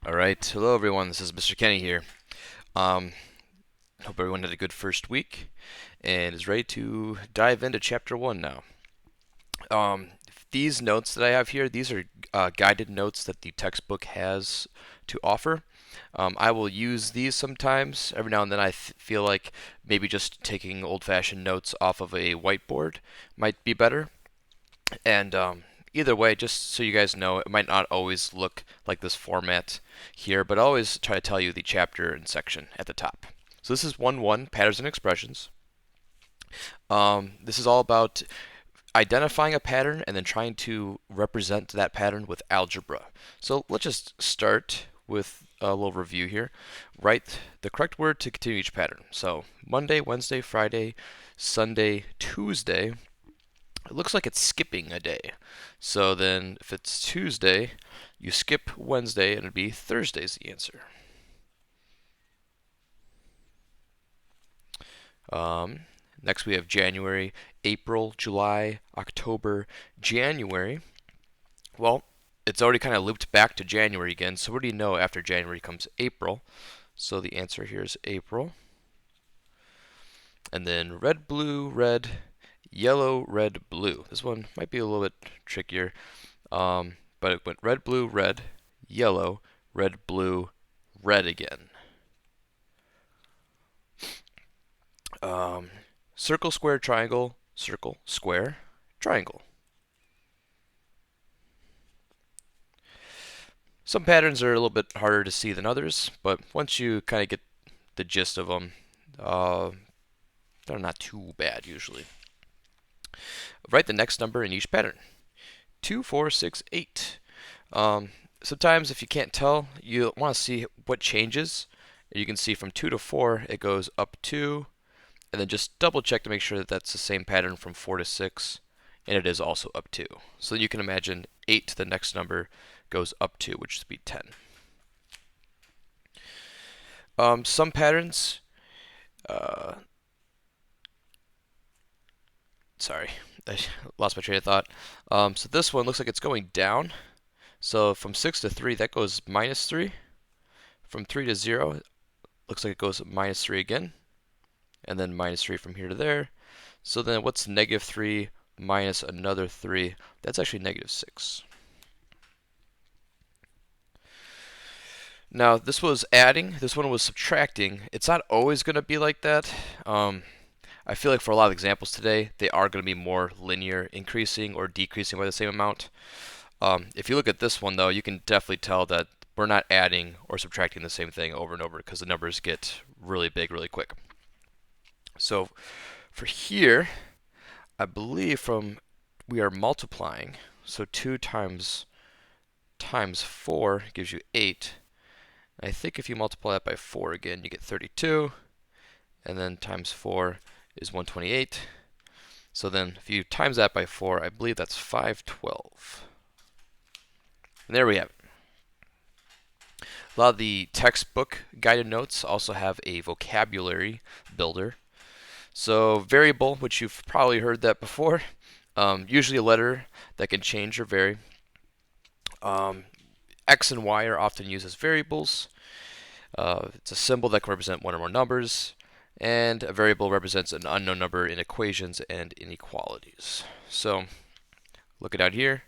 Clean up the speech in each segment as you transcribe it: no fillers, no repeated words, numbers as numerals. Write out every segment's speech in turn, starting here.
Alright, hello everyone, this is Mr. Kenny here. Um, Hope everyone had a good first week and is ready to dive into chapter 1 now. Um, these notes that I have here, these are guided notes that the textbook has to offer. I will use these sometimes. Every now and then I feel like maybe just taking old-fashioned notes off of a whiteboard might be better. And either way, just so you guys know, it might not always look like this format here, but I always try to tell you the chapter and section at the top. So this is 1-1, Patterns and Expressions. This is all about identifying a pattern and then trying to represent that pattern with algebra. So let's just start with a little review here. Write the correct word to continue each pattern. So Monday, Wednesday, Friday, Sunday, Tuesday. It looks like it's skipping a day. So then if it's Tuesday, you skip Wednesday and it'd be Thursday's the answer. Um, Next we have January, April, July, October, January. Well, it's already kind of looped back to January again. So what do you know after January comes April? So the answer here is April. And then red, blue, red, yellow, red, blue. This one might be a little bit trickier. But it went red, blue, red, yellow, red, blue, red again. Circle, square, triangle, circle, square, triangle. Some patterns are a little bit harder to see than others, but once you kind of get the gist of them, uh, they're not too bad usually. Write the next number in each pattern. 2, 4, 6, 8. Sometimes if you can't tell, you want to see what changes. You can see from 2 to 4, it goes up 2, and then just double check to make sure that that's the same pattern from 4 to 6, and it is also up 2. So you can imagine 8 to the next number goes up 2, which would be 10. Some patterns, sorry, I lost my train of thought. So this one looks like it's going down. So from 6 to 3, that goes minus 3. From 3 to 0, looks like it goes minus 3 again. And then minus 3 from here to there. So then what's negative 3 minus another 3? That's actually negative 6. Now this was adding, this one was subtracting. It's not always going to be like that. I feel like for a lot of examples today, they are going to be more linear, increasing or decreasing by the same amount. If you look at this one though, you can definitely tell that we're not adding or subtracting the same thing over and over because the numbers get really big really quick. So for here, I believe we are multiplying. So 2 times 4 gives you 8. I think if you multiply that by 4 again, you get 32. And then times 4 is 128. So then if you times that by 4, I believe that's 512. And there we have it. A lot of the textbook guided notes also have a vocabulary builder. So variable, which you've probably heard that before, usually a letter that can change or vary. X and Y are often used as variables. It's a symbol that can represent one or more numbers, and a variable represents an unknown number in equations and inequalities. So look it out here.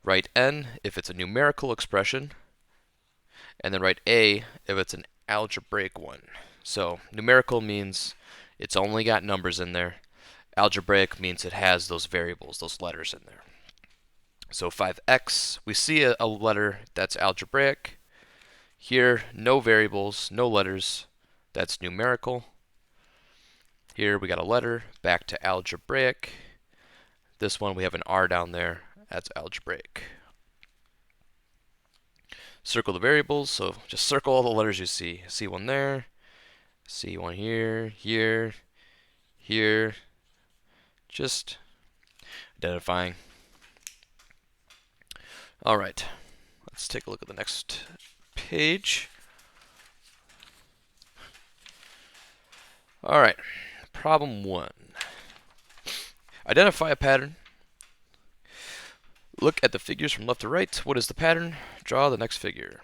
Write N if it's a numerical expression, and then write A if it's an algebraic one. So numerical means it's only got numbers in there. Algebraic means it has those variables, those letters in there. So 5x, we see a letter that's algebraic. Here, no variables, no letters, that's numerical. Here we got a letter, back to algebraic. This one we have an R down there, that's algebraic. Circle the variables, so just circle all the letters you see. See one there, see one here, here, here. Just identifying. Alright, let's take a look at the next page. Alright, problem 1. Identify a pattern. Look at the figures from left to right. What is the pattern? Draw the next figure.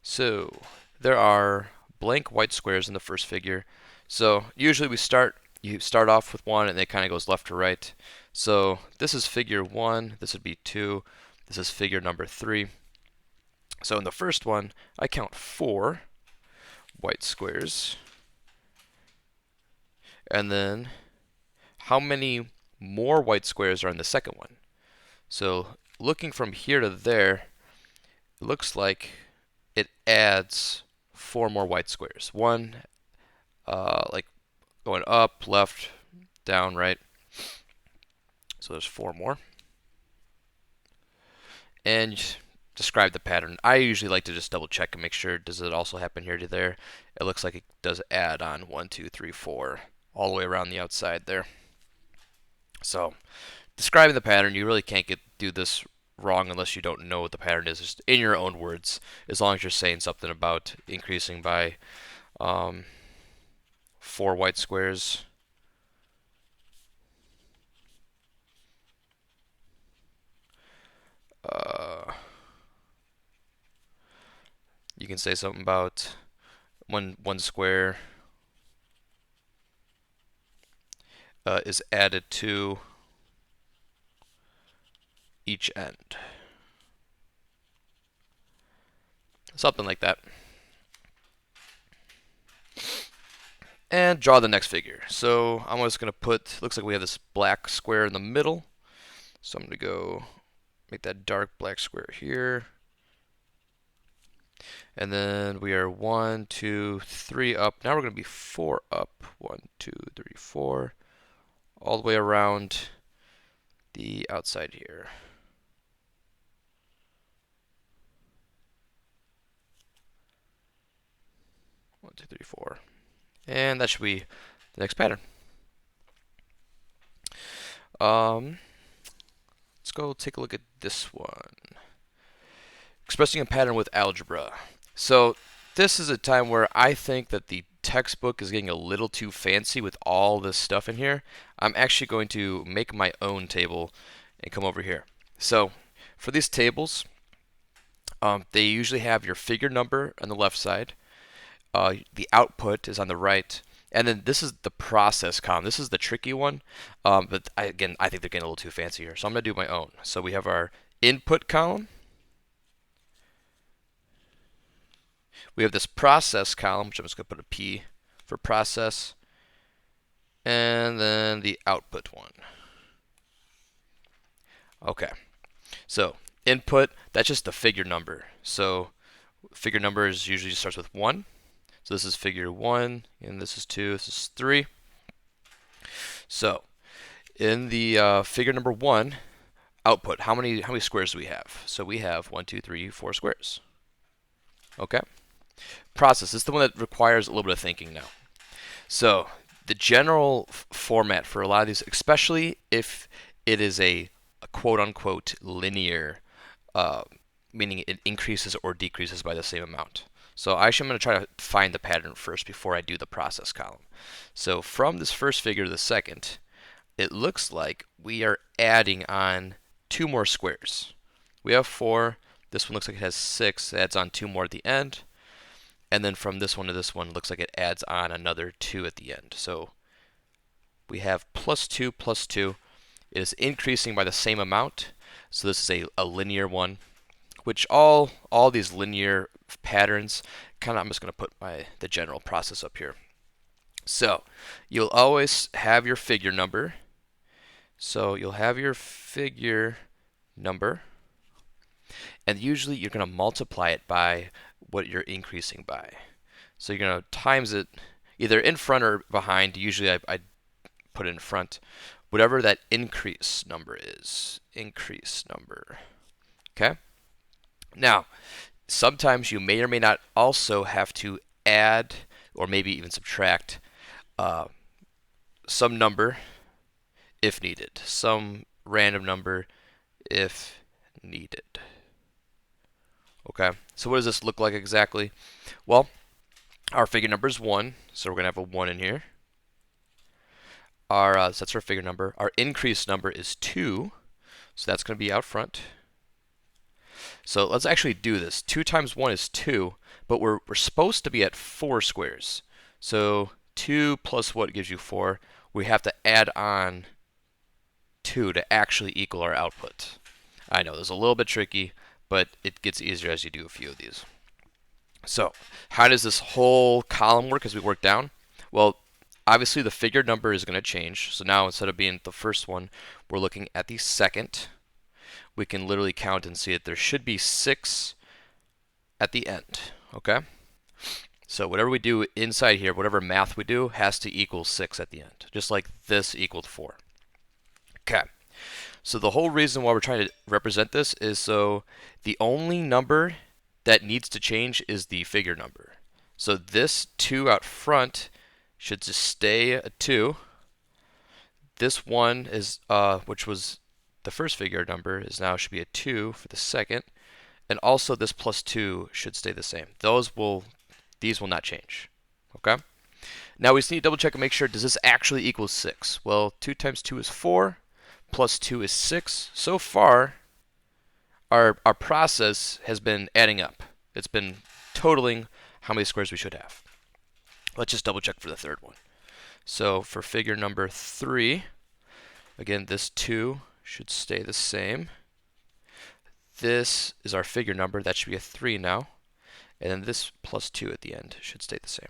So there are blank white squares in the first figure. So usually you start off with one and it kind of goes left to right. So this is figure 1, this would be 2, this is figure number 3. So in the first one, I count 4 white squares. And then how many more white squares are in the second one? So looking from here to there, it looks like it adds 4 more white squares. One, like going up, left, down, right. So there's 4 more. And describe the pattern. I usually like to just double check and make sure, does it also happen here to there? It looks like it does add on 1, 2, 3, 4, all the way around the outside there. So describing the pattern, you really can't do this wrong unless you don't know what the pattern is, just in your own words, as long as you're saying something about increasing by 4 white squares. You can say something about one square is added to each end. Something like that. And draw the next figure. So I'm just going to put, looks like we have this black square in the middle. So I'm going to go make that dark black square here. And then we are 1, 2, 3 up. Now we're going to be 4 up. 1, 2, 3, 4. All the way around the outside here. 1, 2, 3, 4. And that should be the next pattern. Let's go take a look at this one. Expressing a pattern with algebra. So this is a time where I think that the textbook is getting a little too fancy with all this stuff in here. I'm actually going to make my own table and come over here. So for these tables, they usually have your figure number on the left side. The output is on the right. And then this is the process column. This is the tricky one. But again, I think they're getting a little too fancy here. So I'm going to do my own. So we have our input column. We have this process column, which I'm just going to put a P for process. And then the output one. Okay. So input, that's just the figure number. So figure number usually starts with 1. So this is figure 1, and this is 2, this is 3. So in the figure number 1, output, how many squares do we have? So we have 1, 2, 3, 4 squares. Okay. Process, this is the one that requires a little bit of thinking now. So the general format for a lot of these, especially if it is a quote-unquote linear, meaning it increases or decreases by the same amount. So actually I'm going to try to find the pattern first before I do the process column. So from this first figure to the second, it looks like we are adding on 2 more squares. We have 4. This one looks like it has 6. It adds on 2 more at the end. And then from this one to this one, it looks like it adds on another 2 at the end. So we have plus 2 plus 2. It is increasing by the same amount. So this is a linear one, which all these linear patterns, I'm just going to put the general process up here. So you'll always have your figure number. So you'll have your figure number. And usually you're going to multiply it by what you're increasing by. So you're going to times it either in front or behind. Usually I put it in front. Whatever that increase number is. Increase number. Okay? Now, sometimes you may or may not also have to add or maybe even subtract some number if needed. Some random number if needed. Okay, so what does this look like exactly? Well, our figure number is 1, so we're going to have a 1 in here. So that's our figure number. Our increase number is 2, so that's going to be out front. So let's actually do this. 2 times 1 is 2, but we're supposed to be at 4 squares. So 2 plus what gives you 4? We have to add on 2 to actually equal our output. I know this is a little bit tricky, but it gets easier as you do a few of these. So how does this whole column work as we work down? Well, obviously the figure number is going to change. So now instead of being the first one, we're looking at the second. We can literally count and see that there should be 6 at the end. Okay? So whatever we do inside here, whatever math we do, has to equal 6 at the end. Just like this equaled 4. Okay. So the whole reason why we're trying to represent this is so the only number that needs to change is the figure number. So this 2 out front should just stay a 2. This 1 is which was the first figure number is now should be a 2 for the second. And also this plus 2 should stay the same. These will not change. Okay? Now we just need to double check and make sure, does this actually equal 6? Well, 2 times 2 is 4, plus 2 is 6. So far, our process has been adding up. It's been totaling how many squares we should have. Let's just double check for the third one. So for figure number 3, again, this 2 should stay the same. This is our figure number. That should be a 3 now. And then this plus 2 at the end should stay the same.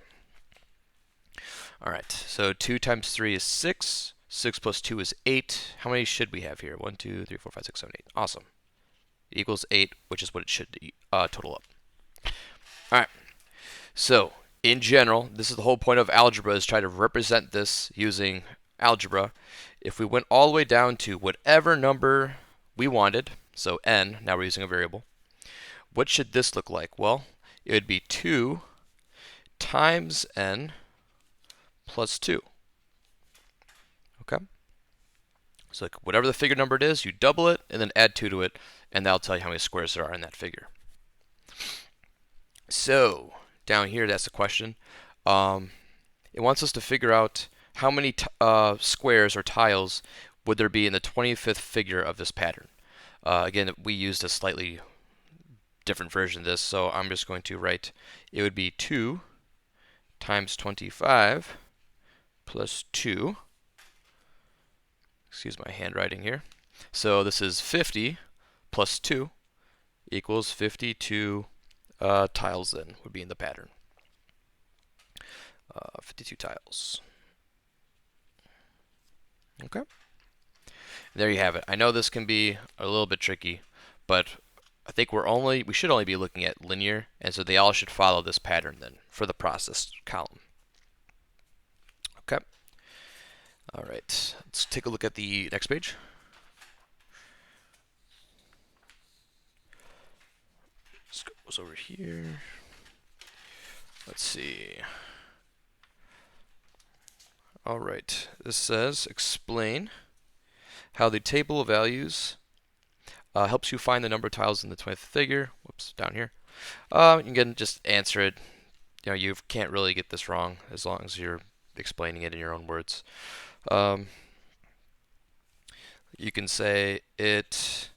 All right, so 2 times 3 is 6. 6 plus 2 is 8. How many should we have here? 1, 2, 3, 4, 5, 6, 7, 8. Awesome. It equals 8, which is what it should total up. All right, so in general, this is the whole point of algebra, is try to represent this using algebra. If we went all the way down to whatever number we wanted, so n, now we're using a variable, what should this look like? Well, it would be 2 times n plus 2. Okay? So whatever the figure number it is, you double it and then add 2 to it, and that'll tell you how many squares there are in that figure. So down here, that's the question. It wants us to figure out how many squares or tiles would there be in the 25th figure of this pattern. Again, we used a slightly different version of this, so I'm just going to write it would be 2 times 25 plus 2. Excuse my handwriting here. So this is 50 plus 2 equals 52 tiles then would be in the pattern. 52 tiles. Okay. There you have it. I know this can be a little bit tricky, but I think we should only be looking at linear, and so they all should follow this pattern then for the process column. Okay. All right. Let's take a look at the next page. Let's go over here. Let's see. All right. This says explain how the table of values helps you find the number of tiles in the 20th figure. Whoops, down here. You can just answer it. You know, you can't really get this wrong as long as you're explaining it in your own words. You can say it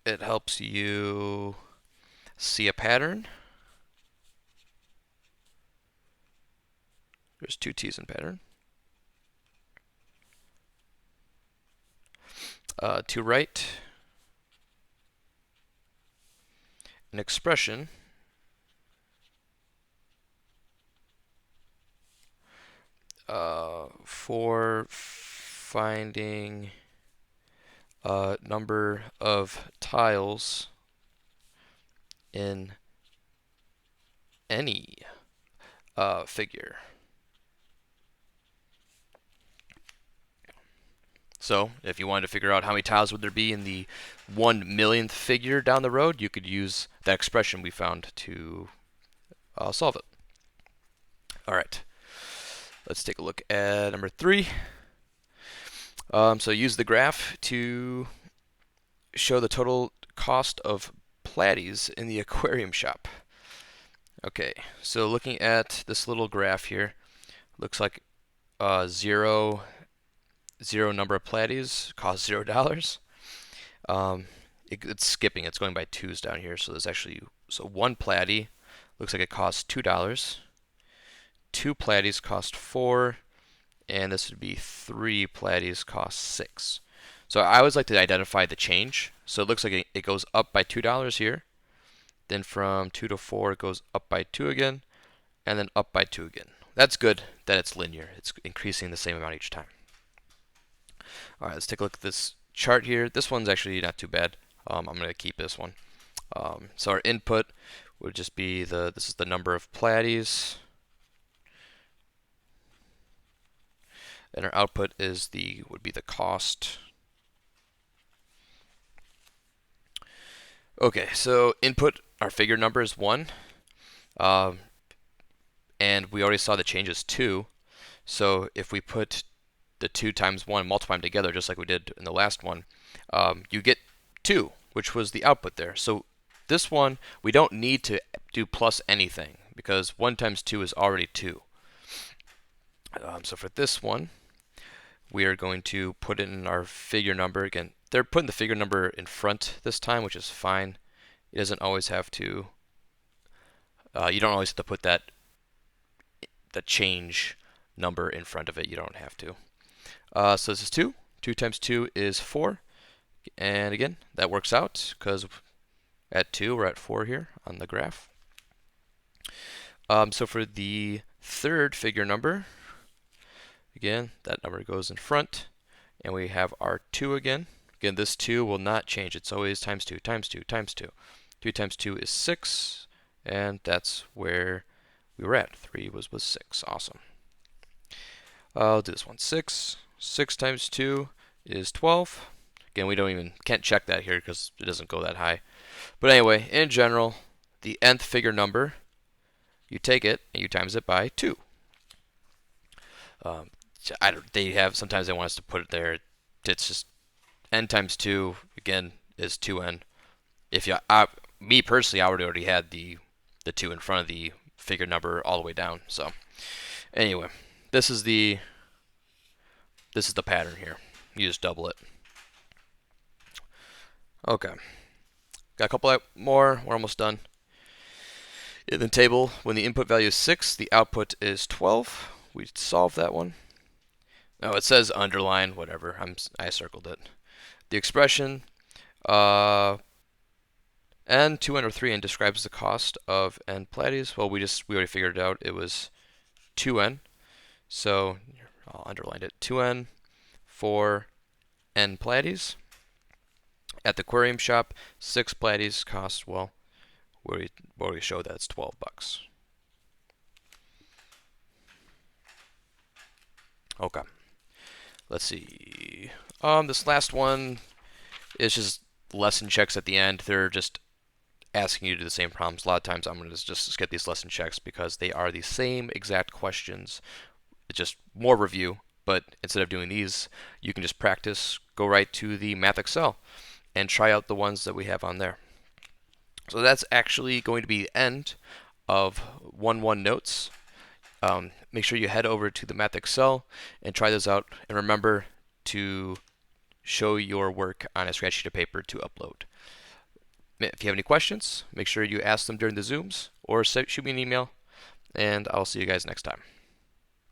helps you see a pattern. There's 2 T's in pattern. To write an expression for finding a number of tiles in any figure. So if you wanted to figure out how many tiles would there be in the 1,000,000th figure down the road, you could use that expression we found to solve it. All right. Let's take a look at number 3. So use the graph to show the total cost of platies in the aquarium shop. Okay, so looking at this little graph here, looks like 0 number of platies costs $0. It's skipping. It's going by 2's down here, so there's actually So one platy looks like it costs $2. Two platies cost 4, and this would be 3 platies cost 6. So I always like to identify the change. So it looks like it goes up by $2 here. Then from 2 to 4 it goes up by 2 again, and then up by 2 again. That's good that it's linear. It's increasing the same amount each time. All right, let's take a look at this chart here. This one's actually not too bad. I'm going to keep this one. So our input would just be this is the number of platies, and our output is would be the cost. Okay, so input, our figure number is 1, and we already saw the change is 2. So if we put the 2 times 1, multiply them together just like we did in the last one, you get 2, which was the output there. So this one, we don't need to do plus anything because 1 times 2 is already 2. So for this one, we are going to put in our figure number. Again, they're putting the figure number in front this time, which is fine. It doesn't always have to, you don't always have to put the change number in front of it. You don't have to. So this is 2. 2 times 2 is 4. And again, that works out because at 2, we're at 4 here on the graph. So for the third figure number, again, that number goes in front, and we have our 2 again. Again, this 2 will not change. It's always times 2, times 2, times 2. 3 times 2 is 6, and that's where we were at. 3 was 6. Awesome. I'll do this one. 6. 6 times 2 is 12. Again, we can't check that here because it doesn't go that high. But anyway, in general, the nth figure number, you take it and you times it by 2. Sometimes they want us to put it there. It's just n times 2 again is 2n. Me personally, I already had the 2 in front of the figure number all the way down. So anyway, this is the pattern here. You just double it. Okay, got a couple more. We're almost done. In the table, when the input value is 6, the output is 12. We solved that one. Oh, it says underline, whatever. I circled it. The expression n, 2n, or 3n describes the cost of n platies. Well, we already figured it out. It was 2n. So I'll underline it. 2n for n platies. At the aquarium shop, 6 platies cost, well, we already showed that it's $12. Okay. Let's see. This last one is just lesson checks at the end. They're just asking you to do the same problems. A lot of times I'm going to just skip these lesson checks because they are the same exact questions. It's just more review, but instead of doing these, you can just practice, go right to the Math Excel, and try out the ones that we have on there. So that's actually going to be the end of 1-1 notes. Make sure you head over to the Math Excel and try those out. And remember to show your work on a scratch sheet of paper to upload. If you have any questions, make sure you ask them during the Zooms or shoot me an email, and I'll see you guys next time.